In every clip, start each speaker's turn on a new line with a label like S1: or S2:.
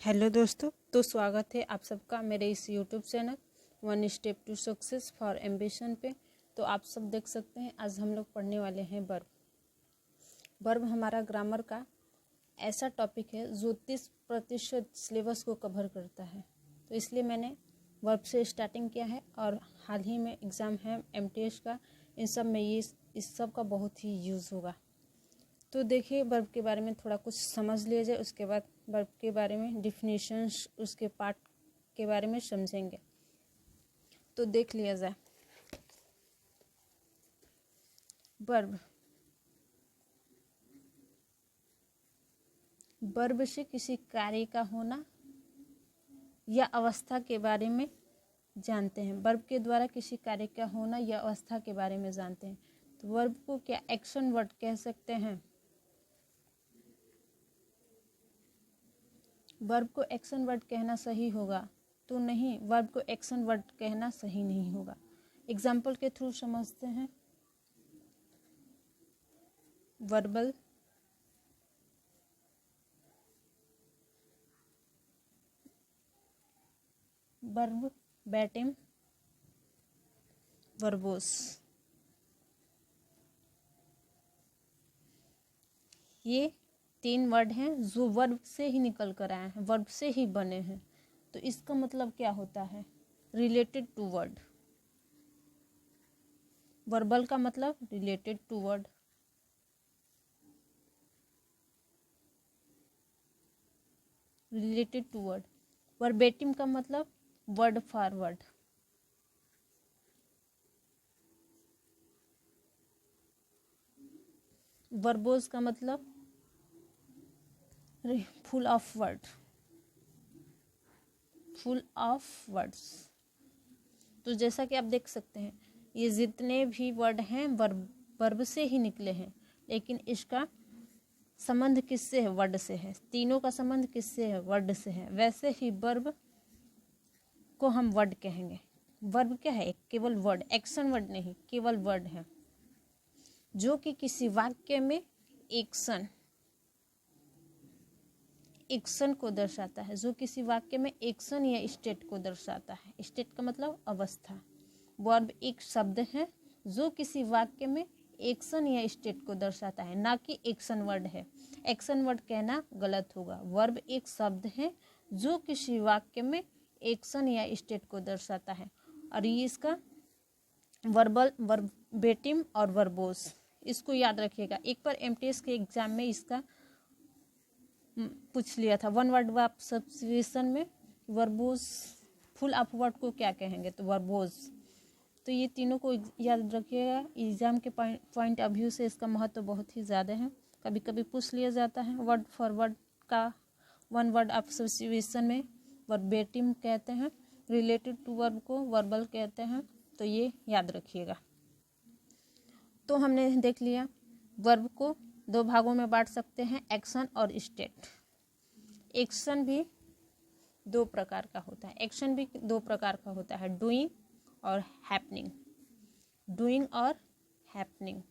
S1: Hello दोस्तों, तो स्वागत है आप सबका मेरे इस YouTube channel one step to success for ambition पे। तो आप सब देख सकते हैं, आज हम लोग पढ़ने वाले हैं वर्ब। वर्ब हमारा ग्रामर का ऐसा टॉपिक है जो 30% सिलेबस को कवर करता है। तो इसलिए मैंने वर्ब से स्टार्टिंग किया है और हाल ही में एग्ज़ाम है MTS का, इन सब में ये इस सब का बहुत ही यूज़ होगा। तो देखिए, वर्ब के बारे में थोड़ा कुछ समझ लिया जाए, उसके बाद वर्ब के बारे में डिफिनीशंस, उसके पार्ट के बारे में समझेंगे। तो देख लिया जाए वर्ब। वर्ब से किसी कार्य का होना या अवस्था के बारे में जानते हैं। वर्ब के द्वारा किसी कार्य का होना या अवस्था के बारे में जानते हैं। तो वर्ब को क्या एक्शन वर्ड कह सकते हैं? वर्ब को एक्शन वर्ड कहना सही होगा? तो नहीं, वर्ब को एक्शन वर्ड कहना सही नहीं होगा। एग्जाम्पल के थ्रू समझते हैं। Verbal, verbatim, verbose. ये 3 वर्ड हैं जो वर्ब से ही निकल कर आए हैं, वर्ब से ही बने हैं। तो इसका मतलब क्या होता है? Related to word. वर्बल का मतलब related to word, related to word. Verbatim का मतलब वर्ड फॉर वर्ड। वर्बोस का मतलब full of word, full of words. तो जैसा कि आप देख सकते हैं, ये जितने भी वर्ड हैं वर्ब से ही निकले हैं, लेकिन इसका संबंध किससे है? वर्ड से है। तीनों का संबंध किससे है? वर्ड से है। वैसे ही वर्ब को हम वर्ड कहेंगे। वर्ब क्या है? केवल वर्ड, एक्शन वर्ड नहीं, केवल वर्ड है जो कि किसी वाक्य में एक्शन को दर्शाता है, जो किसी वाक्य में एक्शन या स्टेट को दर्शाता है। स्टेट का मतलब अवस्था। वर्ब एक शब्द है जो किसी वाक्य में एक्शन या स्टेट को दर्शाता है, ना कि एक्शन वर्ड है। एक्शन वर्ड कहना गलत होगा। वर्ब एक शब्द है जो किसी वाक्य में एक्शन या स्टेट को दर्शाता है। और ये इसका वर्बल, वर्बेटिम और वर्बोस, इसको याद रखिएगा। एक बार MTS के एग्जाम में इसका पूछ लिया था, वन वर्ड वर्ब सब्स्टिट्यूशन में, वर्बोस फुल ऑफ वर्ड को क्या कहेंगे? तो वर्बोस। तो ये तीनों को याद रखिएगा। एग्जाम के पॉइंट ऑफ व्यू से इसका महत्व बहुत ही ज़्यादा है। कभी कभी पूछ लिया जाता है। वर्ड फॉर वर्ड का वन वर्ड ऑफ सब्स्टिट्यूशन में वर्बेटिम कहते हैं, रिलेटेड टू वर्ब को वर्बल कहते हैं। तो ये याद रखिएगा। तो हमने देख लिया वर्ब को 2 भागों में बांट सकते हैं, एक्शन और स्टेट। एक्शन भी 2 प्रकार का होता है। एक्शन भी 2 प्रकार का होता है, डूइंग और हैपनिंग। डूइंग और हैपनिंग।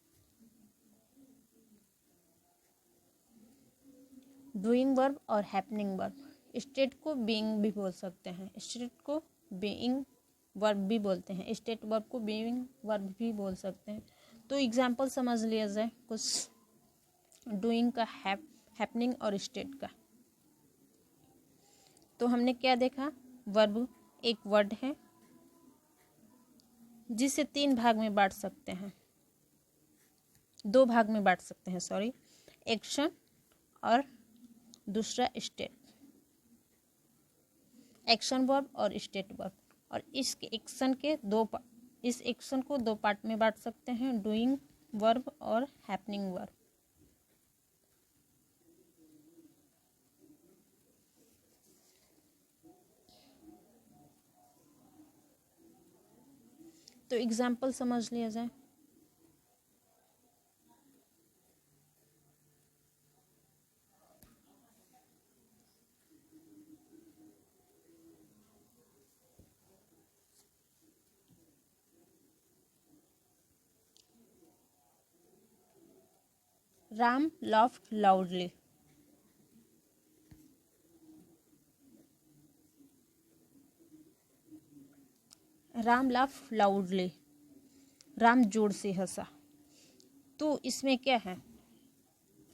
S1: डूइंग वर्ब और हैपनिंग वर्ब। स्टेट को बीइंग भी बोल सकते हैं, स्टेट को बीइंग वर्ब भी बोलते हैं, स्टेट वर्ब को बीइंग वर्ब भी बोल सकते हैं। तो एग्जाम्पल समझ लिया जाए कुछ डूइंग का, हैपनिंग और स्टेट का। तो हमने क्या देखा? वर्ब एक वर्ड है जिसे 3 भाग में बांट सकते हैं, 2 भाग में बांट सकते हैं, सॉरी, एक्शन और दूसरा स्टेट। एक्शन वर्ब और स्टेट वर्ब। और इस एक्शन को 2 पार्ट में बांट सकते हैं, डूइंग वर्ब और हैपनिंग वर्ब। तो एग्जाम्पल समझ लिया जाए। Ram laughed loudly. Ram laugh loudly, Ram जोर से हंसा। तो इसमें क्या है,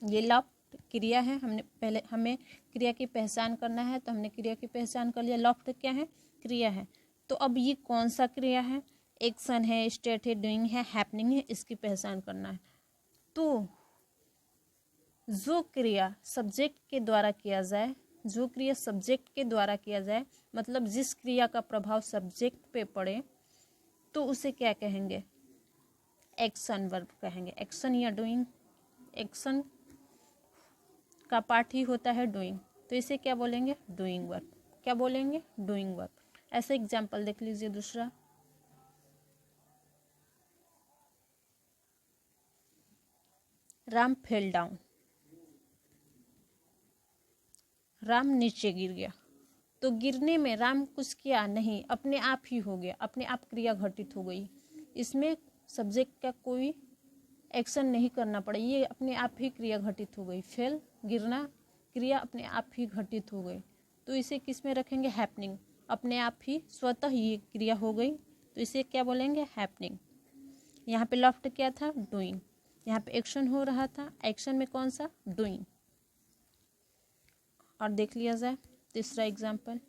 S1: ये लाफ क्रिया है, हमें क्रिया की पहचान करना है, तो हमने क्रिया की पहचान कर लिया। लाफ्ट क्या है, क्रिया है। तो अब ये कौन सा क्रिया है, एक्शन है, स्टेट है, डूइंग है, हैपनिंग है, इसकी पहचान करना है। तो जो क्रिया सब्जेक्ट के द्वारा किया जाए, जो क्रिया सब्जेक्ट के द्वारा किया जाए, मतलब जिस क्रिया का प्रभाव सब्जेक्ट पे पड़े, तो उसे क्या कहेंगे, एक्शन वर्ब कहेंगे। एक्शन या डूइंग, एक्शन का पार्ट ही होता है डूइंग, तो इसे क्या बोलेंगे, डूइंग वर्ब। क्या बोलेंगे, डूइंग वर्ब। ऐसे एग्जाम्पल देख लीजिए। दूसरा, राम फेल डाउन, राम नीचे गिर गया। तो गिरने में राम कुछ किया नहीं, अपने आप ही हो गया, अपने आप क्रिया घटित हो गई। इसमें सब्जेक्ट का कोई एक्शन नहीं करना पड़ा, ये अपने आप ही क्रिया घटित हो गई। फेल, गिरना, क्रिया अपने आप ही घटित हो गई। तो इसे किस में रखेंगे, हैपनिंग। अपने आप ही स्वतः ये क्रिया हो गई, तो इसे क्या बोलेंगे, हैपनिंग। यहाँ पे लेफ्ट क्या था, डूइंग। यहाँ पे एक्शन हो रहा था, एक्शन में कौन सा, डूइंग। और देख लिया जाए तीसरा example,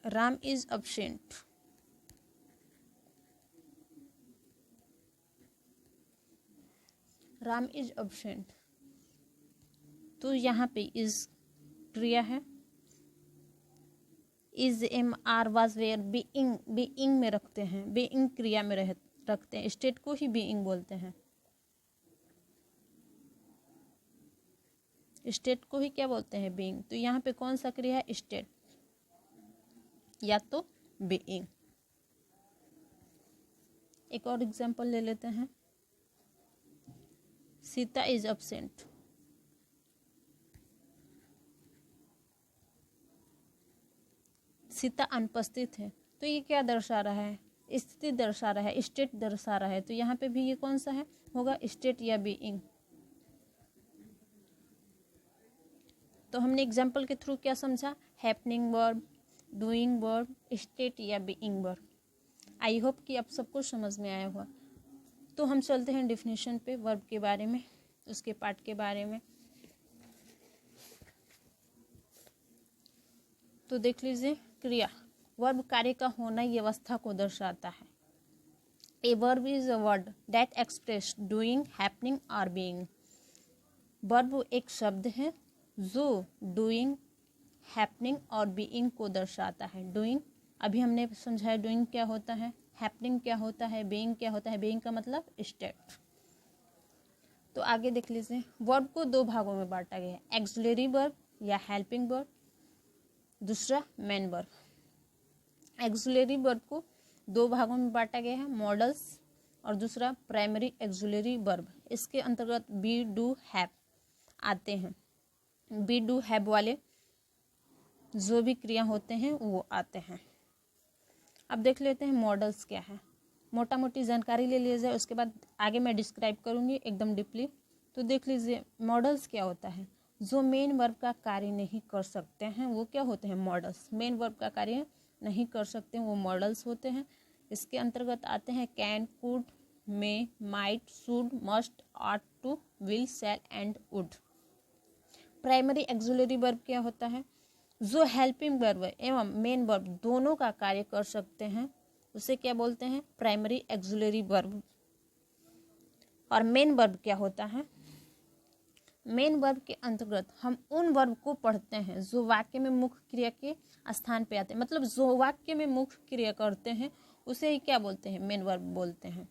S1: Ram is absent, Ram is absent. तो यहाँ पे इज क्रिया है, is, am, are, was, were, being, being में रखते हैं, बीइंग क्रिया में रखते हैं, स्टेट को ही बीइंग बोलते हैं, स्टेट को ही क्या बोलते हैं, बीइंग। तो यहाँ पे कौन सा क्रिया है, स्टेट या तो बीइंग। एक और एग्जांपल ले लेते हैं, सीता इज अब्सेंट, सीता अनुपस्थित है। तो ये क्या दर्शा रहा है, स्थिति दर्शा रहा है, स्टेट दर्शा रहा है। तो यहाँ पे भी ये कौन सा है, होगा स्टेट या बीइंग। तो हमने एग्जाम्पल के थ्रू क्या समझा, happening verb, doing verb, state या बीइंग वर्ब। आई होप कि आप सबको समझ में आया होगा। तो हम चलते हैं डिफिनेशन पे, वर्ब के बारे में, उसके पार्ट के बारे में। तो देख लीजिए, क्रिया, वर्ब कार्य का होना ही अवस्था को दर्शाता है। A verb is a word that express doing, happening और बीइंग। वर्ब एक शब्द है जो डूइंग, हैपनिंग और बीइंग को दर्शाता है। डूइंग अभी हमने समझाया, डूइंग क्या होता है, हैपनिंग क्या होता है, बीइंग क्या होता है। बीइंग का मतलब स्टेट। तो आगे देख लीजिए, वर्ब को दो भागों में बांटा गया है, एक्सुलरी वर्ब या हेल्पिंग वर्ब, दूसरा मेन वर्ब। एक्सुलरी वर्ब को दो भागों में बांटा गया है, मॉडल्स और दूसरा प्राइमरी एक्सुलरी वर्ब। इसके अंतर्गत बी, डू, हैव आते हैं। बी, डू, हैव वाले जो भी क्रिया होते हैं वो आते हैं। अब देख लेते हैं मॉडल्स क्या है, मोटा मोटी जानकारी ले लिया जाए, उसके बाद आगे मैं डिस्क्राइब करूँगी एकदम डीपली। तो देख लीजिए, मॉडल्स क्या होता है, जो मेन वर्ब का कार्य नहीं कर सकते हैं वो क्या होते हैं, मॉडल्स। मेन वर्ब का कार्य नहीं कर सकते हैं वो मॉडल्स होते हैं। इसके अंतर्गत आते हैं can, could, may, might, should, must, ought to, will, shall and would. Primary auxiliary verb क्या होता है, जो हेल्पिंग वर्ब एवं मेन वर्ब दोनों का कार्य कर सकते हैं, उसे क्या बोलते हैं, प्राइमरी एक्सुलरी वर्ब। और मेन वर्ब क्या होता है, मेन वर्ब के अंतर्गत हम उन वर्ब को पढ़ते हैं जो वाक्य में मुख्य क्रिया के स्थान पे आते हैं, मतलब जो वाक्य में मुख्य क्रिया करते हैं उसे ही क्या बोलते हैं, मेन वर्ब बोलते हैं।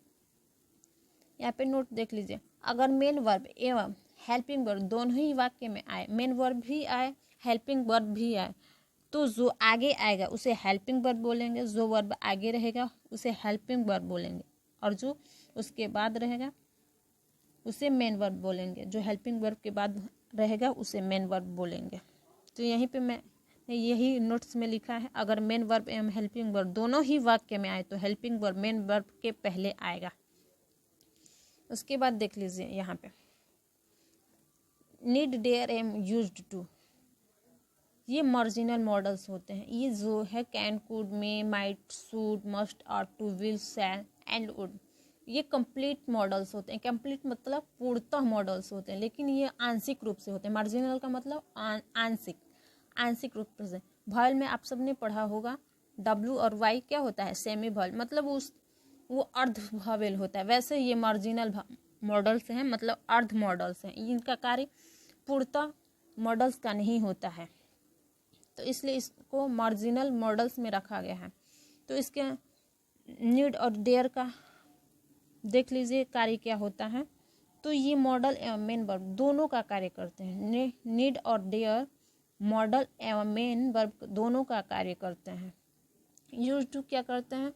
S1: यहाँ पे नोट देख लीजिए, अगर मेन वर्ब एवं हेल्पिंग वर्ब दोनों ही वाक्य में आए, मेन वर्ब भी आए, हेल्पिंग वर्ब भी आए, तो जो आगे आएगा उसे हेल्पिंग वर्ब बोलेंगे, जो वर्ब आगे रहेगा उसे हेल्पिंग वर्ब बोलेंगे, और जो उसके बाद रहेगा उसे मेन वर्ब बोलेंगे, जो हेल्पिंग वर्ब के बाद रहेगा उसे मेन वर्ब बोलेंगे। तो यहीं पे मैं यही नोट्स में लिखा है, अगर मेन वर्ब एवं हेल्पिंग वर्ब दोनों ही वाक्य में आए तो हेल्पिंग वर्ब मेन वर्ब के पहले आएगा। उसके बाद देख लीजिए यहाँ पे need, dare, am, used to, ये मार्जिनल मॉडल्स होते हैं। ये जो है can, could, may, might, should, must, are, to, will, shall and would, ये कंप्लीट मॉडल्स होते हैं। कंप्लीट मतलब पूर्णतः मॉडल्स होते हैं, लेकिन ये आंशिक रूप से होते हैं। मार्जिनल का मतलब आंशिक रूप से। वॉवल में आप सबने पढ़ा होगा W और Y क्या होता है, सेमी वॉवल, मतलब वो अर्ध वॉवल होता है। वैसे ये मार्जिनल मॉडल्स हैं, मतलब अर्ध मॉडल्स हैं। इनका कार्य पूर्णतः मॉडल्स का नहीं होता है, तो इसलिए इसको मार्जिनल मॉडल्स में रखा गया है। तो इसके नीड और डेयर का देख लीजिए कार्य क्या होता है। तो ये मॉडल एवं मेन वर्ब दोनों का कार्य करते हैं। नीड और डेयर मॉडल एवं मेन वर्ब दोनों का कार्य करते हैं। यूज टू क्या करते हैं,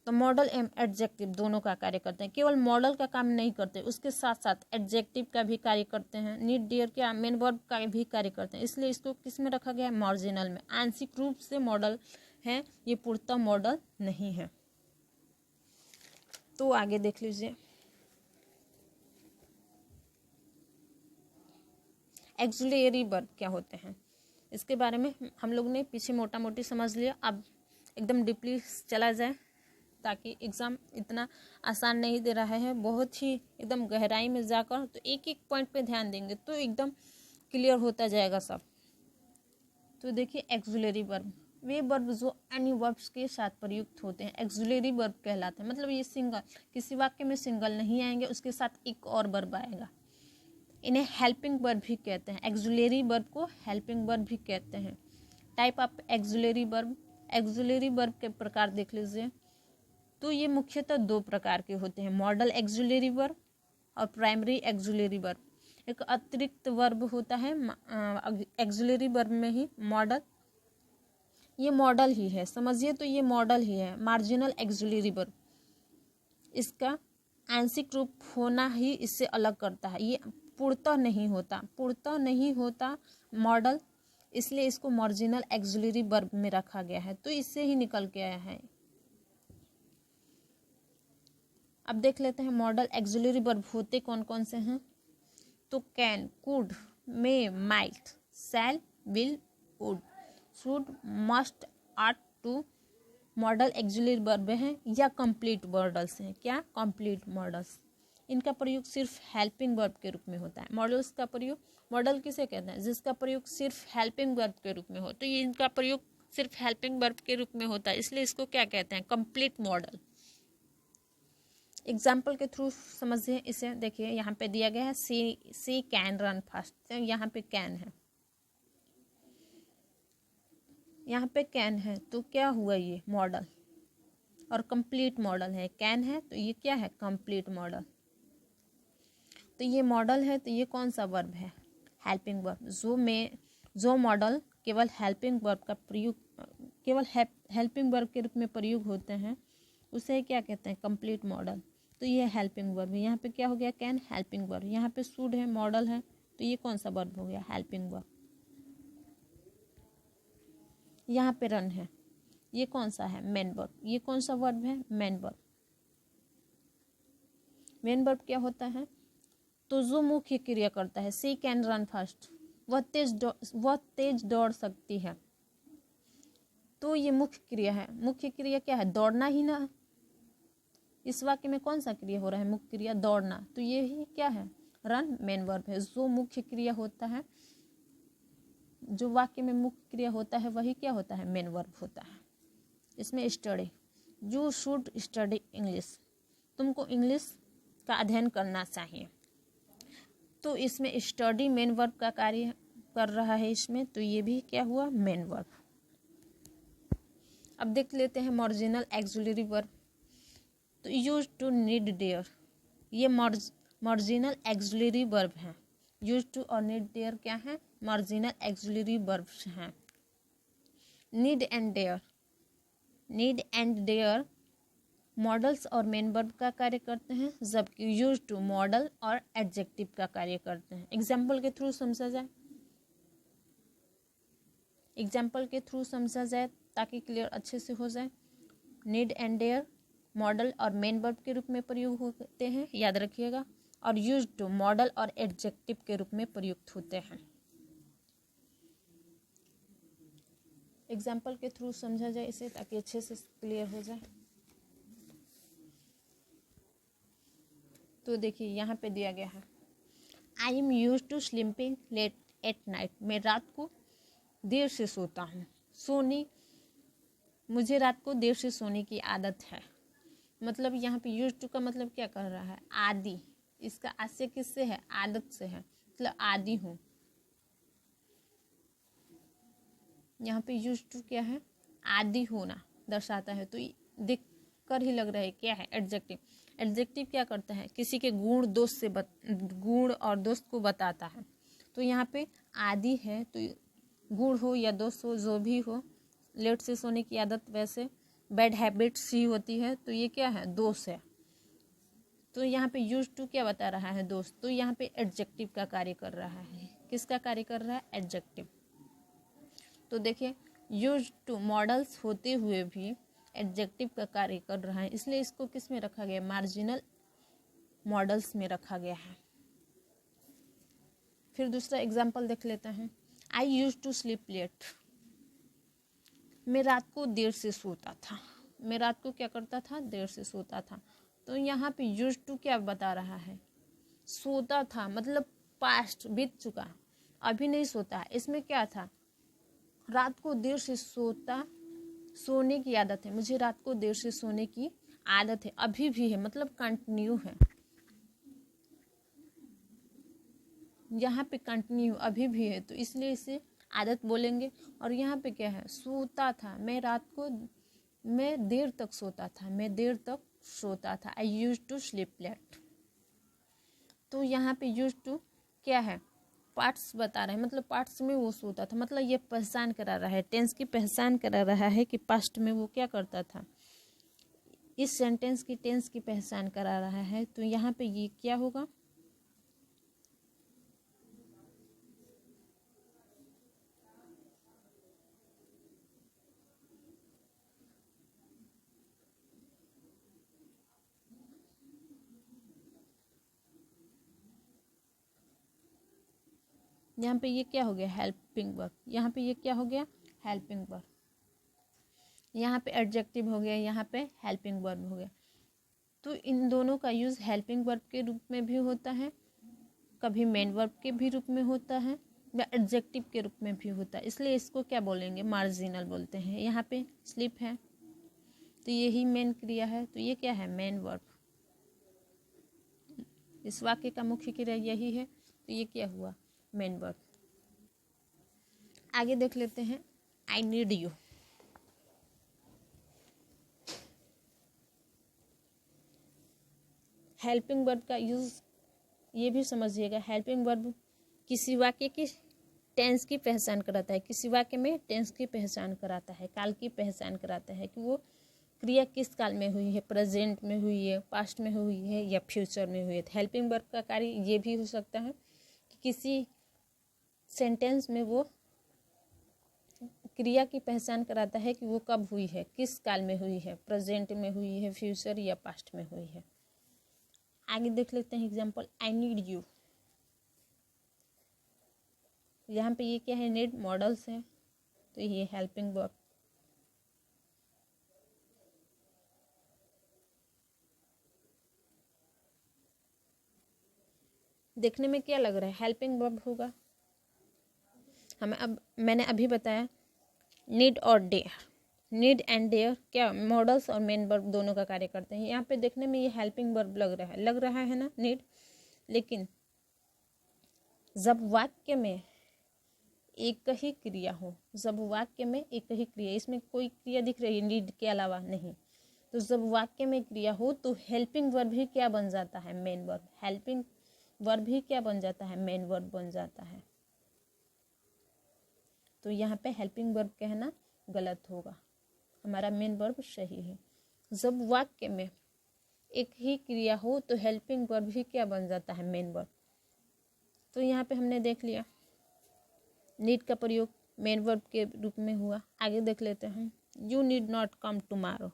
S1: तो मॉडल एवं एडजेक्टिव दोनों का कार्य करते हैं। केवल मॉडल का काम नहीं करते, उसके साथ साथ एडजेक्टिव का भी कार्य करते हैं। नीड, डेयर क्या मेन वर्ब का भी कार्य करते हैं। इसलिए इसको किस में रखा गया है, मार्जिनल में। आंशिक रूप से मॉडल है, ये पूर्णतः मॉडल नहीं है। तो आगे देख लीजिए, एक्सुलरी वर्ब क्या होते हैं, इसके बारे में हम लोग ने पीछे मोटा मोटी समझ लिया। अब एकदम डीपली चला जाए, ताकि एग्ज़ाम इतना आसान नहीं दे रहा है, बहुत ही एकदम गहराई में जाकर तो एक एक पॉइंट पे ध्यान देंगे तो एकदम क्लियर होता जाएगा सब। तो देखिए एक्सुलरी वर्ब, वे वर्ब जो अन्य वर्ब्स के साथ प्रयुक्त होते हैं एक्सुलरी वर्ब कहलाते हैं। मतलब ये सिंगल, किसी वाक्य में सिंगल नहीं आएंगे, उसके साथ एक और वर्ब आएगा। इन्हें हेल्पिंग वर्ब भी कहते हैं। एक्सुलरी वर्ब को हेल्पिंग वर्ब भी कहते हैं। Type of auxiliary verb, auxiliary verb के प्रकार देख लीजिए। तो ये मुख्यतः दो प्रकार के होते हैं, मॉडल एक्सुलरी वर्ब और प्राइमरी एक्सुलरी वर्ब। एक अतिरिक्त वर्ब होता है एक्सुलरी वर्ब में ही, मॉडल, ये मॉडल ही है, समझिए। तो ये मॉडल ही है मार्जिनल एक्सुलरी वर्ब। इसका आंशिक रूप होना ही इससे अलग करता है। ये पूर्णतः नहीं होता मॉडल, इसलिए इसको मार्जिनल एक्सुलरी वर्ब में रखा गया है। तो इससे ही निकल के आया है। अब देख लेते हैं मॉडल एक्सुलरी वर्ब होते कौन कौन से हैं। तो can, could, may, might, shall, will, would, should, must, ought, to modal auxiliary verb हैं या कंप्लीट मॉडल्स हैं। क्या, कंप्लीट मॉडल्स। इनका प्रयोग सिर्फ हेल्पिंग वर्ब के रूप में होता है। मॉडल्स का प्रयोग, मॉडल किसे कहते हैं, जिसका प्रयोग सिर्फ हेल्पिंग वर्ब के रूप में हो। तो ये इनका प्रयोग सिर्फ हेल्पिंग वर्ब के रूप में होता है, इसलिए इसको क्या कहते हैं, कंप्लीट मॉडल। एग्जाम्पल के थ्रू समझिए इसे। देखिए यहाँ पे दिया गया है सी कैन रन फास्ट, तो यहाँ पे कैन है, यहाँ पे कैन है, तो क्या हुआ, ये मॉडल और कंप्लीट मॉडल है। कैन है तो ये क्या है, कंप्लीट मॉडल। तो ये मॉडल है, तो ये कौन सा वर्ब है, हेल्पिंग वर्ब। जो मॉडल केवल हेल्पिंग वर्ब का प्रयोग, केवल हेल्पिंग वर्ब के रूप में प्रयोग होते हैं, उसे क्या कहते हैं, कंप्लीट मॉडल। तो ये हेल्पिंग वर्ब है। यहाँ पे क्या हो गया, कैन, हेल्पिंग वर्ब। यहाँ पे शुड है, मॉडल है, तो ये कौन सा वर्ब हो गया, हेल्पिंग वर्ब। यहाँ पे रन है, ये कौन सा है, मेन वर्ब। ये कौन सा वर्ब है, मेन वर्ब। मेन वर्ब क्या होता है, तो जो मुख्य क्रिया करता है। सी कैन रन फास्ट, वह तेज दौड़ सकती है। तो ये मुख्य क्रिया है। मुख्य क्रिया क्या है, दौड़ना ही ना। इस वाक्य में कौन सा क्रिया हो रहा है, मुख्य क्रिया दौड़ना, तो ये ही क्या है, रन, मेन वर्ब है। जो मुख्य क्रिया होता है, जो वाक्य में मुख्य क्रिया होता है, वही क्या होता है, मेन वर्ब होता है। इसमें study, you should study English, तुमको इंग्लिश का अध्ययन करना चाहिए। तो इसमें स्टडी मेन वर्ब का कार्य कर रहा है इसमें, तो ये भी क्या हुआ, मेन वर्ब। अब देख लेते हैं मार्जिनल एक्सुलरी वर्ब। तो यूज टू, नीड, डेयर, ये मार्जिनल एक्सुलरी वर्ब हैं। यूज टू और नीड, डेयर क्या है, मार्जिनल एक्सुलरी वर्ब्स हैं। नीड एंड डेयर मॉडल्स और मेन वर्ब का कार्य करते हैं, जबकि यूज टू मॉडल और एडजेक्टिव का कार्य करते हैं। एग्जाम्पल के थ्रू समझा जाए, ताकि क्लियर अच्छे से हो जाए। नीड एंड डेयर मॉडल और मेन वर्ब के रूप में प्रयोग होते हैं, याद रखिएगा। और यूज्ड टू मॉडल और एडजेक्टिव के रूप में प्रयुक्त होते हैं। एग्जाम्पल के थ्रू समझा जाए इसे ताकि अच्छे से क्लियर हो जाए। तो देखिए यहाँ पे दिया गया है, I am use to sleeping late at night. मैं रात को देर से सोता हूँ। मुझे रात को देर से सोने की आदत है। मतलब यहाँ पे यूज टू का मतलब क्या कर रहा है, आदि। इसका आशय किससे है, आदत से है, मतलब आदि हूँ। यहाँ पे यूज टू क्या है, आदि होना दर्शाता है। तो देख कर ही लग रहा है क्या है, एडजेक्टिव। एडजेक्टिव क्या करता है, किसी के गुण दोष से गुण और दोष को बताता है। तो यहाँ पे आदि है, तो गुण हो या दोष हो, जो भी हो, लेट से सोने की आदत वैसे बैड हैबिट्स ही होती है, तो ये क्या है, दोष है। तो यहाँ पे यूज टू क्या बता रहा है, दोष। तो यहाँ पे एडजेक्टिव का कार्य कर रहा है। किसका कार्य कर रहा है, एडजेक्टिव। तो देखिए यूज टू मॉडल्स होते हुए भी एडजेक्टिव का कार्य कर रहा है, इसलिए इसको किस में रखा गया, मार्जिनल मॉडल्स में रखा गया है। फिर दूसरा एग्जाम्पल देख लेते हैं, आई यूज टू स्लीप लेट। मैं रात को देर से सोता था। मैं रात को क्या करता था, देर से सोता था। तो यहाँ पे यूज टू क्या बता रहा है, सोता था, मतलब पास्ट, बीत चुका, अभी नहीं सोता है। इसमें क्या था, रात को देर से सोने की आदत है। मुझे रात को देर से सोने की आदत है, अभी भी है, मतलब कंटिन्यू है। यहाँ पे कंटिन्यू अभी भी है, तो इसलिए इसे आदत बोलेंगे। और यहाँ पे क्या है, सोता था, मैं देर तक सोता था, मैं देर तक सोता था। आई यूज टू स्लीप लेट। तो यहाँ पे यूज टू क्या है, पार्ट्स बता रहे हैं, मतलब पार्ट्स में वो सोता था, मतलब ये पहचान करा रहा है, टेंस की पहचान करा रहा है कि पास्ट में वो क्या करता था। इस सेंटेंस की टेंस की पहचान करा रहा है। तो यहाँ पे ये क्या होगा, यहाँ पे ये क्या हो गया, हेल्पिंग वर्ब। यहाँ पे ये क्या हो गया, हेल्पिंग वर्ब। यहाँ पे एडजेक्टिव हो गया, यहाँ पे हेल्पिंग वर्ब हो गया। तो इन दोनों का यूज़ हेल्पिंग वर्ब के रूप में भी होता है, कभी मेन वर्ब के भी रूप में होता है, या एडजेक्टिव के रूप में भी होता है। इसलिए इसको क्या बोलेंगे, मार्जिनल बोलते हैं। यहाँ पे स्लीप है, तो यही मेन क्रिया है, तो ये क्या है, मेन वर्ब। इस वाक्य का मुख्य क्रिया यही है, तो ये क्या हुआ, मेन वर्ब। आगे देख लेते हैं, I need you. Helping verb का यूज ये भी समझिएगा, हेल्पिंग वर्ब किसी वाक्य की टेंस की पहचान कराता है, किसी वाक्य में टेंस की पहचान कराता है, काल की पहचान कराता है कि वो क्रिया किस काल में हुई है, प्रेजेंट में हुई है, पास्ट में हुई है, या फ्यूचर में हुई है। तो हेल्पिंग वर्ब का कार्य ये भी हो सकता है कि किसी सेंटेंस में वो क्रिया की पहचान कराता है कि वो कब हुई है, किस काल में हुई है, प्रेजेंट में हुई है, फ्यूचर या पास्ट में हुई है। आगे देख लेते हैं एग्जाम्पल, आई नीड यू। यहाँ पे ये क्या है, नीड मॉडल्स है, तो ये हेल्पिंग वर्ब। देखने में क्या लग रहा है, हेल्पिंग वर्ब होगा। मैंने अभी बताया नीड और डेयर, नीड एंड डेयर क्या मॉडल्स और मेन वर्ब दोनों का कार्य करते हैं। यहाँ पे देखने में ये हेल्पिंग वर्ब लग रहा है ना, नीड। लेकिन जब वाक्य में एक ही क्रिया हो, जब वाक्य में एक ही क्रिया, इसमें कोई क्रिया दिख रही है नीड के अलावा नहीं, तो जब वाक्य में क्रिया हो तो हेल्पिंग वर्ब ही क्या बन जाता है, मेन वर्ब। हेल्पिंग वर्ब ही क्या बन जाता है, मेन वर्ब बन जाता है। तो यहाँ पे हेल्पिंग वर्ब कहना गलत होगा, हमारा मेन वर्ब सही है। जब वाक्य में एक ही क्रिया हो तो हेल्पिंग वर्ब ही क्या बन जाता है, मेन वर्ब। तो यहाँ पे हमने देख लिया नीड का प्रयोग मेन वर्ब के रूप में हुआ। आगे देख लेते हैं, you need not come tomorrow.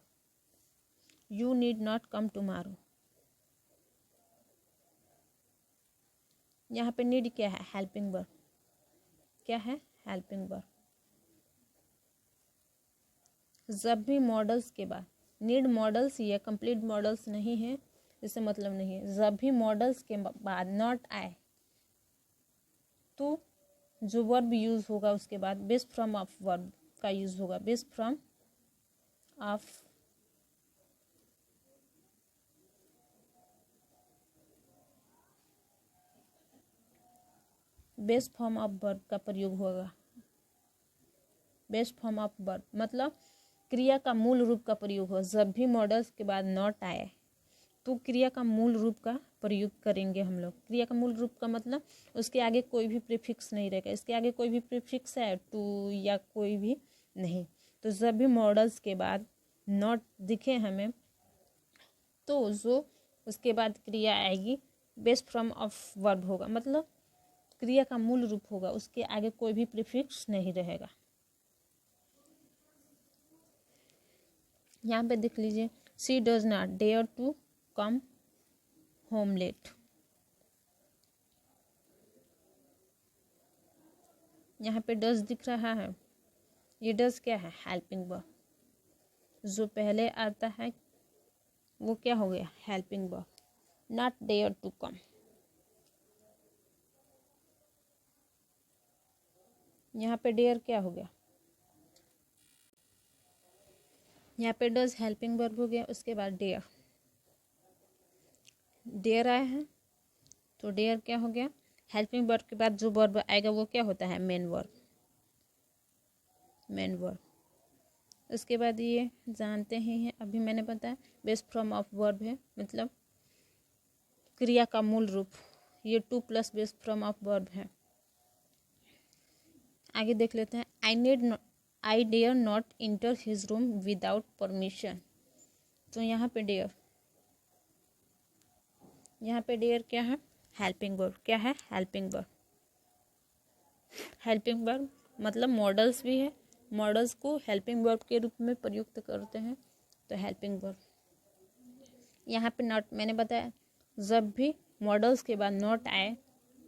S1: You need not come tomorrow, यहाँ पे नीड क्या है, हेल्पिंग वर्ब। क्या है, हेल्पिंग वर्ब। जब भी मॉडल्स के बाद, नीड मॉडल्स या कंप्लीट मॉडल्स नहीं है, इससे मतलब नहीं है। जब भी मॉडल्स के बाद नॉट आए तो जो वर्ब यूज होगा उसके बाद बेस फ्रॉम ऑफ वर्ब का यूज होगा। Base from of base form of verb का प्रयोग होगा। बेस फॉर्म ऑफ वर्ब मतलब क्रिया का मूल रूप का प्रयोग होगा। जब भी मॉडल्स के बाद नॉट आए तो क्रिया का मूल रूप का प्रयोग करेंगे हम लोग। क्रिया का मूल रूप का मतलब उसके आगे कोई भी प्रीफिक्स नहीं रहेगा। इसके आगे कोई भी प्रीफिक्स है टू या कोई भी नहीं। तो जब भी मॉडल्स के बाद नॉट दिखे हमें तो जो उसके बाद क्रिया आएगी बेस फ्रॉम ऑफ वर्ब होगा, मतलब क्रिया का मूल रूप होगा, उसके आगे कोई भी प्रीफिक्स नहीं रहेगा। यहाँ पे देख लीजिए, she does not dare to come home late. यहाँ पे डज दिख रहा है, ये डज क्या है, हेल्पिंग वर्ब। जो पहले आता है वो क्या हो गया, helping verb. Not dare to come, यहाँ पे डेयर क्या हो गया, यहाँ पे डज हेल्पिंग वर्ब हो गया। उसके बाद डेयर, डेयर आए हैं तो डेयर क्या हो गया, हेल्पिंग वर्ब के बाद जो वर्ब आएगा वो क्या होता है, मेन वर्ब। Main verb. उसके बाद ये जानते ही हैं, अभी मैंने बताया बेस फ्रॉम ऑफ वर्ब है, मतलब क्रिया का मूल रूप। ये to plus base from of verb है। आगे देख लेते हैं, I dare not enter his room without permission. तो यहाँ पे डेयर, यहाँ पे डेयर क्या है, हेल्पिंग वर्ब। क्या है, हेल्पिंग वर्ब। हेल्पिंग वर्ब मतलब मॉडल्स भी है, मॉडल्स को हेल्पिंग वर्ब के रूप में प्रयुक्त करते हैं, तो हेल्पिंग वर्ब। यहाँ पे नॉट मैंने बताया, जब भी मॉडल्स के बाद नॉट आए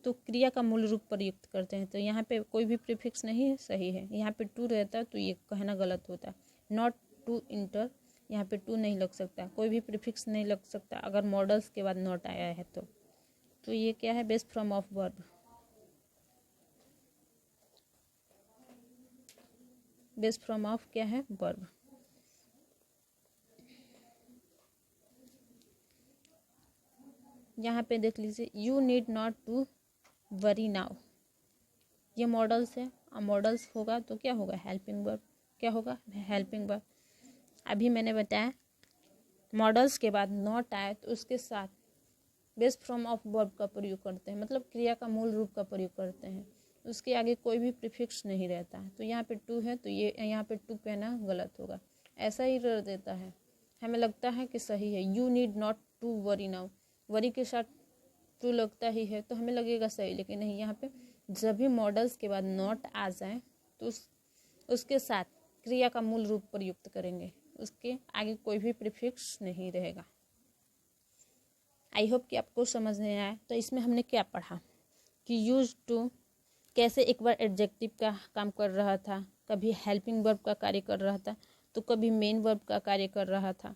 S1: तो क्रिया का मूल रूप प्रयुक्त करते हैं। तो यहाँ पे कोई भी प्रीफिक्स नहीं है, सही है। यहाँ पे टू रहता है तो ये कहना गलत होता है, नॉट टू इंटर, यहाँ पे टू नहीं लग सकता, कोई भी प्रीफिक्स नहीं लग सकता अगर मॉडल्स के बाद नॉट आया है तो ये क्या है, base from of verb. Base from of क्या है, वर्ब। यहाँ पे देख लीजिए, you need not to worry now. ये मॉडल्स है, अब मॉडल्स होगा तो क्या होगा, हेल्पिंग वर्ब। क्या होगा, हेल्पिंग वर्ब। अभी मैंने बताया मॉडल्स के बाद नॉट आए तो उसके साथ बेस फ्रॉम ऑफ वर्ब का प्रयोग करते हैं, मतलब क्रिया का मूल रूप का प्रयोग करते हैं, उसके आगे कोई भी प्रीफिक्स नहीं रहता है। तो यहाँ पे टू है तो ये यहाँ पे टू कहना गलत होगा, ऐसा ही रह देता है। हमें लगता है कि सही है, you need not to worry now, worry के साथ टू लगता ही है तो हमें लगेगा सही, लेकिन नहीं। यहाँ पे जब भी मॉडल्स के बाद नॉट आ जाए तो उसके साथ क्रिया का मूल रूप प्रयुक्त करेंगे, उसके आगे कोई भी प्रीफिक्स नहीं रहेगा। आई होप कि आपको समझ में आया। तो इसमें हमने क्या पढ़ा कि यूज टू कैसे एक बार एडजेक्टिव का काम कर रहा था, कभी हेल्पिंग वर्ब का कार्य कर रहा था, तो कभी मेन वर्ब का कार्य कर रहा था।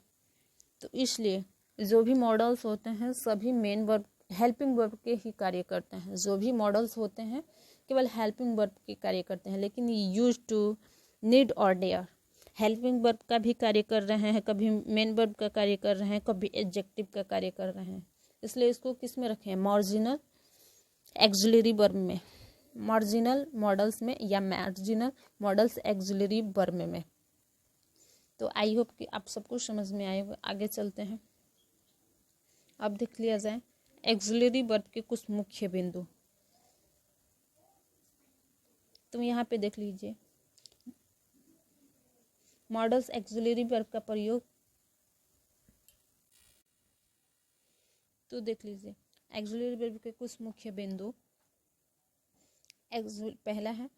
S1: तो इसलिए जो भी मॉडल्स होते हैं सभी मेन वर्ब हेल्पिंग वर्ब के ही कार्य करते हैं। जो भी मॉडल्स होते हैं केवल हेल्पिंग वर्ब के कार्य करते हैं, लेकिन यूज टू, नीड और डेयर हेल्पिंग वर्ब का भी कार्य कर रहे हैं, कभी मेन वर्ब का कार्य कर रहे हैं, कभी एडजेक्टिव का कार्य कर रहे हैं। इसलिए इसको किस में रखें, मार्जिनल एक्सिलरी वर्ब में, मार्जिनल मॉडल्स में या मार्जिनल मॉडल्स एक्सिलरी वर्ब में। तो आई होप कि आप सबको समझ में आए। आगे चलते हैं। अब देख लिया जाए एक्सिलरी वर्ब के कुछ मुख्य बिंदु। तो यहाँ पे देख लीजिए, मॉडल्स एक्सिलरी वर्ब का प्रयोग। तो देख लीजिए एक्सिलरी वर्ब के कुछ मुख्य बिंदु। पहला है,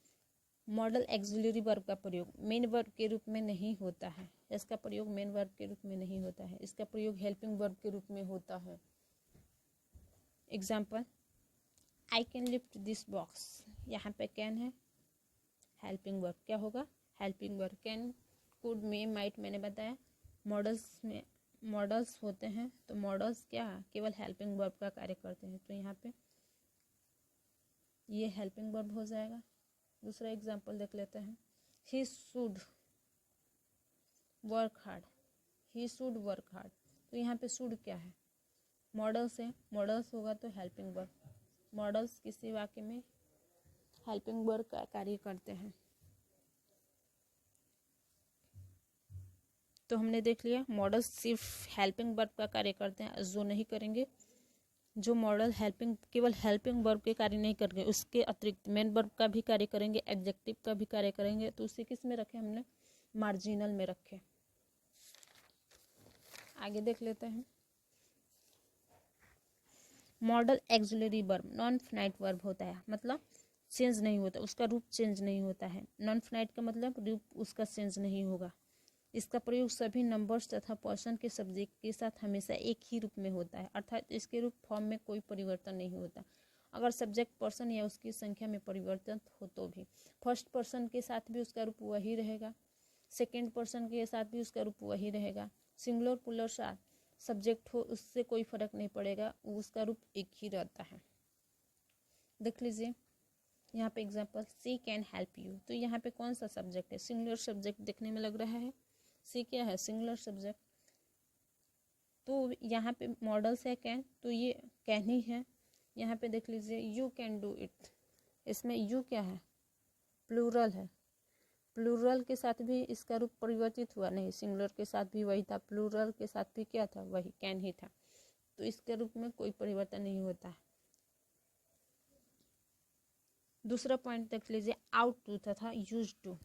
S1: मॉडल एक्सिलरी वर्ब का प्रयोग मेन वर्ब के रूप में नहीं होता है। इसका प्रयोग मेन वर्ब के रूप में नहीं होता है, इसका प्रयोग हेल्पिंग वर्ब के रूप में होता है। Example, I can lift this box, यहाँ पे कैन है, हेल्पिंग वर्ब क्या होगा, helping verb. Can, could, may, might मैंने बताया। मॉडल्स में मॉडल्स होते हैं तो मॉडल्स क्या केवल हेल्पिंग वर्ब का कार्य करते हैं, तो यहाँ पे ये हेल्पिंग वर्ब हो जाएगा। दूसरा एग्जांपल देख लेते हैं। He should work hard, he should work hard, तो यहाँ पे शुड क्या है, मॉडल्स है, मॉडल्स होगा तो हेल्पिंग वर्ब। मॉडल्स किसी वाक्य में हेल्पिंग वर्ब का कार्य करते हैं। तो हमने देख लिया मॉडल्स सिर्फ हेल्पिंग वर्ब का कार्य करते हैं, जो नहीं करेंगे, जो मॉडल केवल हेल्पिंग वर्ब के कार्य नहीं करेंगे, उसके अतिरिक्त मेन वर्ब का भी कार्य करेंगे, एडजेक्टिव का भी कार्य करेंगे, तो उसे किस में रखे हमने, मार्जिनल में रखे। आगे देख लेते हैं। Modal auxiliary verb non finite verb होता है, मतलब चेंज नहीं होता, उसका रूप चेंज नहीं होता है। नॉन फाइनाइट का मतलब रूप उसका चेंज नहीं होगा। इसका प्रयोग सभी नंबर्स तथा पर्सन के सब्जेक्ट के साथ हमेशा एक ही रूप में होता है, अर्थात इसके रूप फॉर्म में कोई परिवर्तन नहीं होता। अगर सब्जेक्ट पर्सन या उसकी संख्या में परिवर्तन हो तो भी फर्स्ट पर्सन के साथ भी उसका रूप वही रहेगा, सेकेंड पर्सन के साथ भी उसका रूप वही रहेगा। सिंगुलर पुलर साथ सब्जेक्ट हो उससे कोई फर्क नहीं पड़ेगा, उसका रूप एक ही रहता है। देख लीजिए यहाँ पे example, she can help you, तो यहाँ पे कौन सा सब्जेक्ट है, सिंगुलर सब्जेक्ट देखने में लग रहा है। सी क्या है, सिंगुलर सब्जेक्ट, तो यहाँ पे मॉडल्स है कैन, तो ये कैन ही है। यहाँ पे देख लीजिए यू कैन डू इट, इसमें यू क्या है, प्लूरल है, प्लूरल के साथ भी इसका रूप परिवर्तित हुआ नहीं, सिंगुलर के साथ भी वही था, प्लूरल के साथ भी क्या था, वही कैन ही था, तो इसके रूप में कोई परिवर्तन नहीं होता है। दूसरा पॉइंट देख लीजिए, आउट टू तथा यूज टू।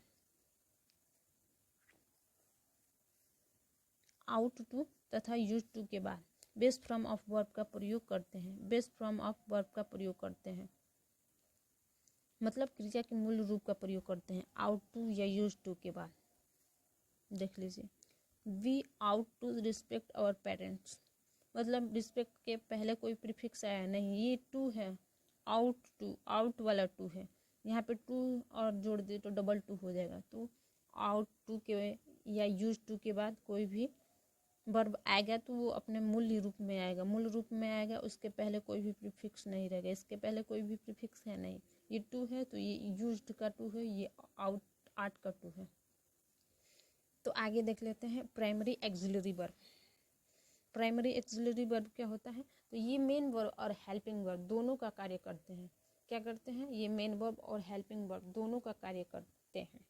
S1: आउट टू तथा यूज टू के बाद बेस फ्रॉम ऑफ वर्ब का प्रयोग करते हैं, बेस फ्रॉम ऑफ वर्ब का प्रयोग करते हैं, मतलब क्रिया के मूल रूप का प्रयोग करते हैं आउट टू या यूज टू के बाद। देख लीजिए, we ought to respect our parents, मतलब रिस्पेक्ट के पहले कोई प्रीफिक्स आया नहीं, ये टू है, आउट टू, आउट वाला टू है, यहाँ पे टू और जोड़ दे तो डबल टू हो जाएगा, तो आउट टू के या यूज टू के बाद कोई भी वर्ब आएगा तो वो अपने मूल रूप में आएगा, मूल रूप में आएगा, उसके पहले कोई भी प्रीफिक्स नहीं रहेगा, इसके पहले कोई भी प्रीफिक्स है नहीं, ये टू है तो ये यूज्ड का टू है, ये आउट का टू है। तो आगे देख लेते हैं primary axillary verb. Primary axillary verb क्या होता है, तो ये मेन वर्ब और हेल्पिंग वर्ब दोनों का कार्य करते हैं। क्या करते हैं, ये मेन वर्ब और हेल्पिंग वर्ब दोनों का कार्य करते हैं।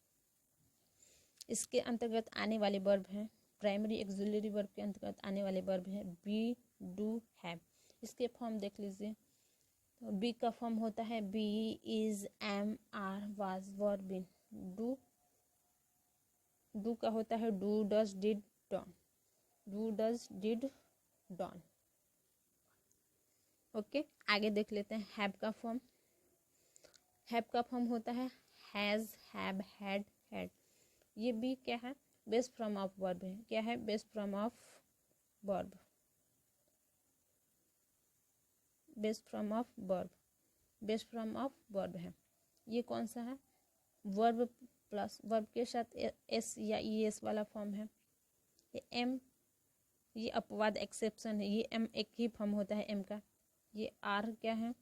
S1: इसके अंतर्गत आने वाले वर्ब हैं, प्राइमरी एक्सिलरी वर्ब के अंतर्गत आने वाले वर्ब हैं बी, डू, हैव। इसके फॉर्म देख लीजिए, तो बी का फॉर्म होता है be, is, am, are, was, were, been. Do का होता है do, does, did, done. Do, does, did, done. Okay, आगे देख लेते हैं हैव का फॉर्म। हैव का फॉर्म होता है हैज, हैव, हैड, हैड। ये भी क्या है, बेस फ्रॉम ऑफ वर्ब है। क्या है, base from of verb, base from of verb, base from of verb है। ये कौन सा है, वर्ब प्लस वर्ब के साथ एस या ई एस वाला फॉर्म है। ये एम, ये अपवाद एक्सेप्शन है, ये एम एक ही फॉर्म होता है एम का। ये आर क्या है,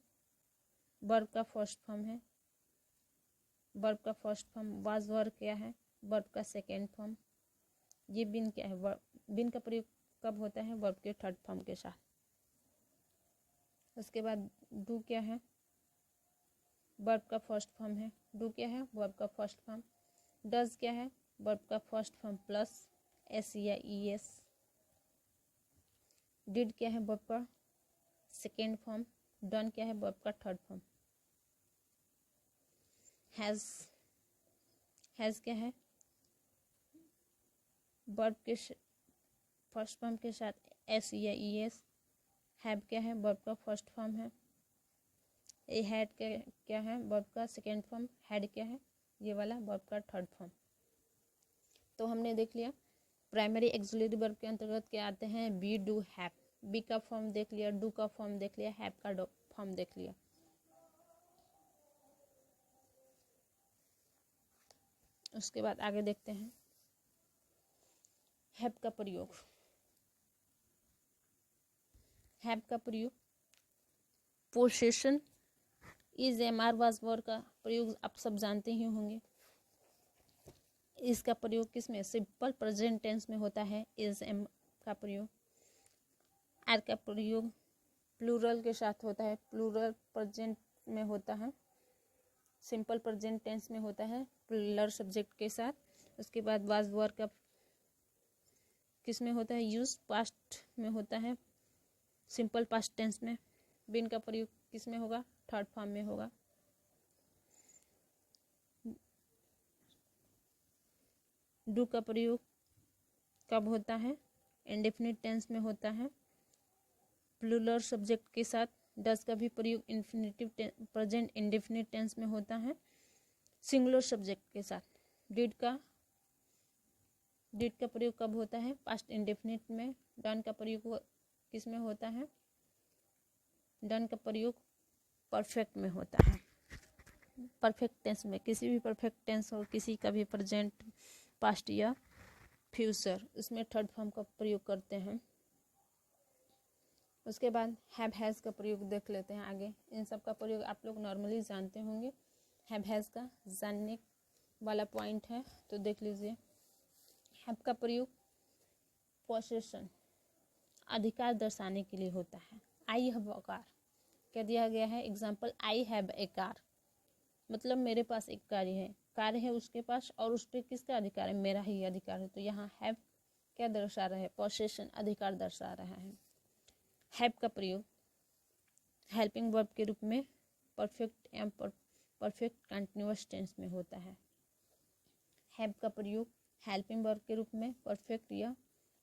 S1: वर्ब का फर्स्ट फॉर्म है, वर्ब का फर्स्ट फॉर्म। वाज वर्ब क्या है, वर्ब का सेकेंड फॉर्म। ये बिन क्या है, वर्ब, बिन का प्रयोग कब होता है, वर्ब के थर्ड फॉर्म के साथ। उसके बाद डू क्या है, वर्ब का फर्स्ट फॉर्म है, डू क्या है, वर्ब का फर्स्ट फॉर्म। डज क्या है, वर्ब का फर्स्ट फॉर्म प्लस एस या ई एस। डिड क्या है, वर्ब का सेकेंड फॉर्म। डन क्या है, वर्ब का थर्ड फॉर्म। हैज क्या है, वर्ब के फर्स्ट फॉर्म के साथ एस या ई एस। हैव क्या है, वर्ब का फर्स्ट फॉर्म है। ए हैड क्या है, वर्ब का सेकेंड फॉर्म। हैड क्या है, ये वाला वर्ब का थर्ड फॉर्म। तो हमने देख लिया प्राइमरी एक्सिलरी वर्ब के अंतर्गत क्या आते हैं, बी, डू, हैव। बी का फॉर्म देख लिया, डू का फॉर्म देख लिया, हैव का फॉर्म देख लिया। उसके बाद आगे देखते हैं हैव का प्रयोग। हैव का प्रयोग possession is am are was word का प्रयोग आप सब जानते ही होंगे। इसका प्रयोग किसमें? सिंपल प्रेजेंट टेंस में होता है इज एम का प्रयोग। आर का प्रयोग प्लूरल के साथ होता है, प्लूरल प्रेजेंट में होता है, सिंपल प्रेजेंट टेंस में होता है प्लूरल सब्जेक्ट के साथ। उसके बाद वाज वर्ड का किस में होता है? यूज पास्ट में होता है, सिंपल पास्ट टेंस में। बिन का प्रयोग किस में होगा? थर्ड फॉर्म में होगा। डू का प्रयोग कब होता है? इंडेफिनिट टेंस में होता है प्लूरल सब्जेक्ट के साथ। डज का भी प्रयोग इंफिनिटिव प्रेजेंट इंडेफिनिट टेंस में होता है सिंगुलर सब्जेक्ट के साथ। डिड का प्रयोग कब होता है? पास्ट इंडेफिनिट में। डन का प्रयोग किस में होता है? डन का प्रयोग परफेक्ट में होता है, परफेक्ट टेंस में। किसी भी परफेक्ट टेंस हो, किसी का भी प्रेजेंट, पास्ट या फ्यूचर, उसमें थर्ड फॉर्म का प्रयोग करते हैं। उसके बाद हैव हैज़ का प्रयोग देख लेते हैं आगे। इन सब का प्रयोग आप लोग नॉर्मली जानते होंगे। हैव हैज़ का जानने वाला पॉइंट है तो देख लीजिए। हैव का प्रयोग पोसेशन अधिकार दर्शाने के लिए होता है। आई हैव अ कार क्या दिया गया है? Example I have a car, मतलब मेरे पास एक कार है उसके पास, और उस पर किसका अधिकार है? मेरा ही अधिकार है। तो यहाँ हैव क्या दर्शा रहा है? पोसेशन, अधिकार दर्शा रहा है। हैव का प्रयोग हेल्पिंग वर्ब के रूप में परफेक्ट या परफेक्ट कंटिन्यूअस टेंस में होता है। हैव का प्रयोग हेल्पिंग वर्ब के रूप में परफेक्ट या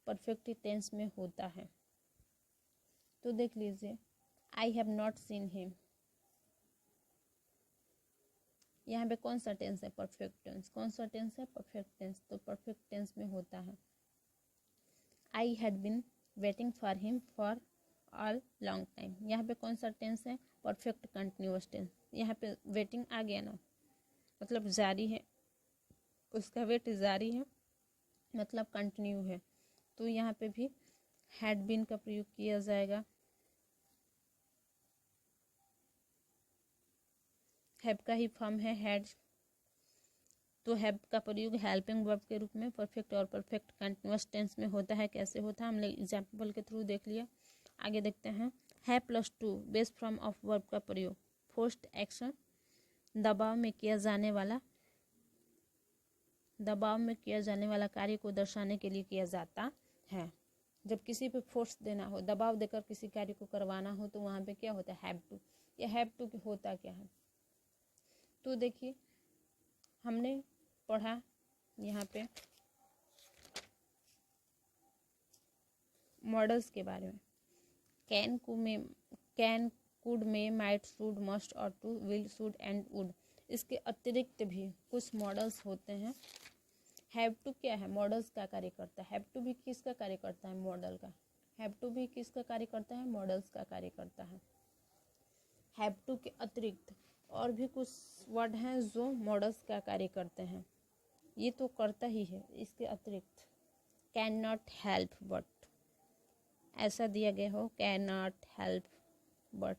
S1: परफेक्ट टेंस में होता है। तो देख लीजिए, I have not seen him, यहाँ पे कौन सा टेंस है? Perfect tense. कौन सा टेंस है? Perfect tense. तो परफेक्ट टेंस में होता है। I had been waiting for him for all long time, यहाँ पे कौन सा टेंस है? Perfect continuous tense. यहाँ पे वेटिंग आ गया ना, मतलब जारी है, उसका वेट जारी है, मतलब कंटिन्यू है। तो यहाँ पे भी हैड बीन का प्रयोग किया जाएगा। हैव का ही फॉर्म है हैड, तो हैव का प्रयोग हेल्पिंग वर्ब के रूप में परफेक्ट और परफेक्ट कंटिन्यूअस टेंस में होता है। कैसे होता है हमने एग्जाम्पल के थ्रू देख लिया। आगे देखते हैं। है plus two base form of verb का प्रयोग फोर्स्ड एक्शन दबाव में किया जाने वाला कार्य को दर्शाने के लिए किया जाता है। जब किसी पे फोर्स देना हो, दबाव देकर किसी कार्य को करवाना हो, तो वहाँ पे क्या होता है? Have to. या हैव टू होता क्या है? तो देखिए, हमने पढ़ा यहाँ पे मॉडल्स के बारे में। Can, could, may, might, should, must और to, will, should and would. इसके अतिरिक्त भी कुछ मॉडल्स होते हैं। हैव टू क्या है? मॉडल्स का कार्य करता है। हैव टू भी किसका कार्य करता है? मॉडल का। हैव टू भी किसका कार्य करता है? मॉडल्स का कार्य करता है। हैव टू के अतिरिक्त और भी कुछ वर्ड हैं जो मॉडल्स का कार्य करते हैं। ये तो करता ही है, इसके अतिरिक्त कैन नॉट हेल्प बट, ऐसा दिया गया हो, कैन नॉट हेल्प बट,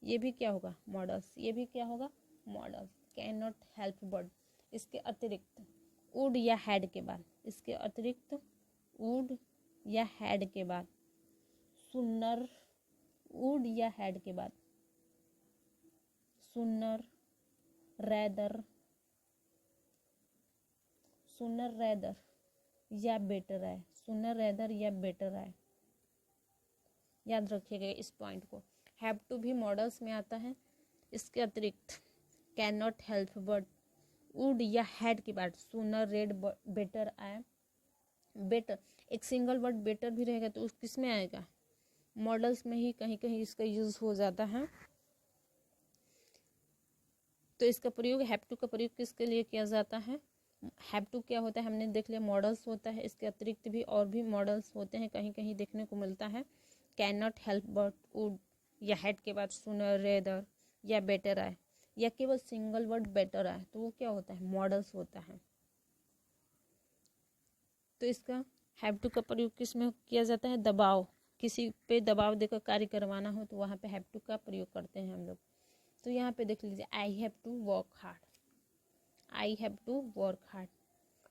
S1: ये भी क्या होगा? मॉडल्स। ये भी क्या होगा? Models. Can not help but. इसके अतिरिक्त वुड या हैड के बाद, इसके अतिरिक्त वुड या हैड के बाद, सुनर, वुड या हैड के बाद सुनर, रैदर, सुनर, रैदर या बेटर है, सुनर, रैदर या बेटर है। याद रखिएगा इस पॉइंट को। हैव टू भी मॉडल्स में आता है। इसके अतिरिक्त can not help but, would या हैड के बाद सुनर, रेड, बेटर आए। बेटर एक सिंगल वर्ड बेटर भी रहेगा तो किस में आएगा? मॉडल्स में ही कहीं कहीं इसका यूज हो जाता है। तो इसका प्रयोग हैव टू का प्रयोग किसके लिए किया जाता है? हैव टू क्या होता है हमने देख लिया, मॉडल्स होता है। इसके अतिरिक्त भी और भी मॉडल्स होते हैं, कहीं कहीं देखने को मिलता है। Can not help but, would या हैड के बाद सुनर, रेदर या बेटर आए, या केवल सिंगल वर्ड बेटर आए, तो वो क्या होता है? मॉडल्स होता है। तो इसका हैव टू का प्रयोग किस में किया जाता है? दबाव, किसी पे दबाव देकर कार्य करवाना हो तो वहाँ पे हैव टू का प्रयोग करते हैं हम लोग। तो यहाँ पे देख लीजिए, I have to work hard, I have to work hard,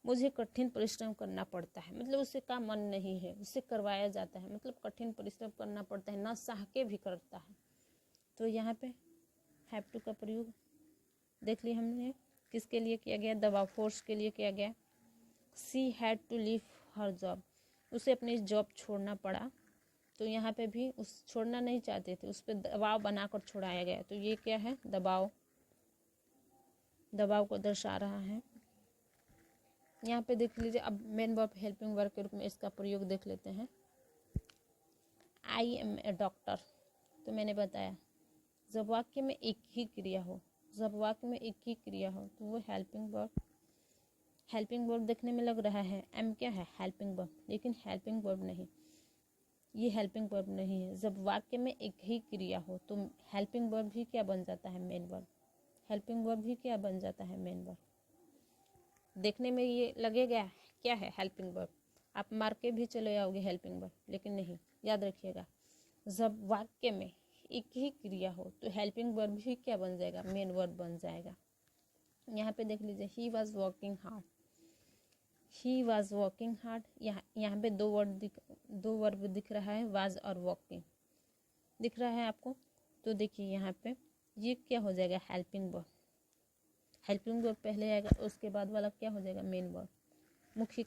S1: मुझे कठिन परिश्रम करना पड़ता है, मतलब उससे का मन नहीं है, उससे करवाया जाता है, मतलब कठिन परिश्रम करना पड़ता है, ना चाह के भी करता है। तो यहाँ पे हैव टू का प्रयोग देख लिया हमने, किसके लिए किया गया? दबाव, फोर्स के लिए किया गया। She had to leave her job, उसे अपनी जॉब छोड़ना पड़ा। तो यहाँ पे भी उस छोड़ना नहीं चाहते थे, उस पर दबाव बनाकर छोड़ाया गया। तो ये क्या है? दबाव, दबाव को दर्शा रहा है। यहाँ पे देख लीजिए, अब मेन वर्ब हेल्पिंग वर्ब के रूप में इसका प्रयोग देख लेते हैं। आई एम ए डॉक्टर, तो मैंने बताया जब वाक्य में एक ही क्रिया हो, जब वाक्य में एक ही क्रिया हो तो वो हेल्पिंग वर्ब, हेल्पिंग वर्ब देखने में लग रहा है एम क्या है? हेल्पिंग वर्ब, लेकिन हेल्पिंग वर्ब नहीं, ये हेल्पिंग वर्ब नहीं है। जब वाक्य में एक ही क्रिया हो तो हेल्पिंग वर्ब भी क्या बन जाता है? Main verb. हेल्पिंग वर्ब भी क्या बन जाता है? Main verb. देखने में ये लगेगा क्या है? हेल्पिंग वर्ब, आप मार के भी चले आओगे हेल्पिंग वर्ब, लेकिन नहीं, याद रखिएगा जब वाक्य में एक ही क्रिया हो तो हेल्पिंग वर्ब भी क्या बन जाएगा? मेन वर्ब बन जाएगा। यहाँ पे देख लीजिए, he was working hard, he was working hard, यहाँ पे दो वर्ब दिख रहा है, वाज और वर्किंग दिख रहा है आपको। तो देखिए यहाँ पे ये क्या हो जाएगा? हेल्पिंग वर्ब, हेल्पिंग वर्ब पहले आएगा, उसके बाद वाला क्या हो जाएगा? Main verb. मुख्य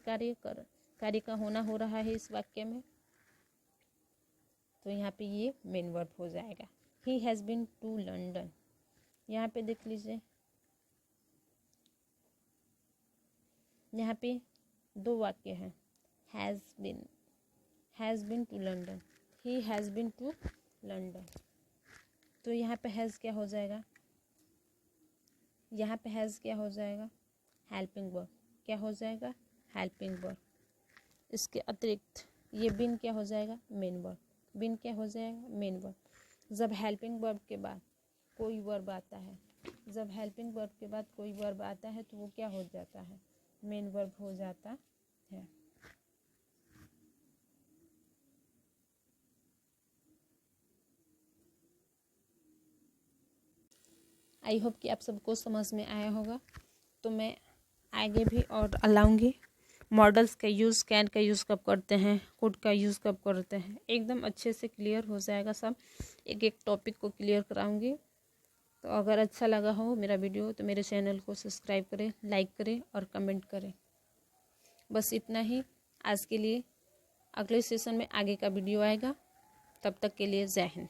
S1: कार्य का होना हो रहा है इस वाक्य में, तो यहाँ पे ये मेन वर्ब हो जाएगा। He has been to London, यहाँ पे देख लीजिए, यहाँ पे दो वाक्य हैं, has been to London, he has been to London. तो यहाँ पे हैज़ क्या हो जाएगा? यहाँ पे हैज़ क्या हो जाएगा? Helping verb. क्या हो जाएगा? Helping verb. इसके अतिरिक्त ये बिन क्या हो जाएगा? Main verb. बिन क्या हो जाएगा? Main verb. जब हेल्पिंग वर्ब के बाद कोई वर्ब आता है, जब हेल्पिंग वर्ब के बाद कोई वर्ब आता है तो वो क्या हो जाता है? मेन वर्ब हो जाता है। आई होप कि आप सबको समझ में आया होगा। तो मैं आगे भी और लाऊंगी मॉडल्स का यूज़, कैन का यूज़ कब करते हैं, कुड का यूज़ कब करते हैं, एकदम अच्छे से क्लियर हो जाएगा सब, एक एक टॉपिक को क्लियर कराऊंगी। तो अगर अच्छा लगा हो मेरा वीडियो तो मेरे चैनल को सब्सक्राइब करें, लाइक करें और कमेंट करें। बस इतना ही आज के लिए। अगले सेशन में आगे का वीडियो आएगा, तब तक के लिए जय हिंद।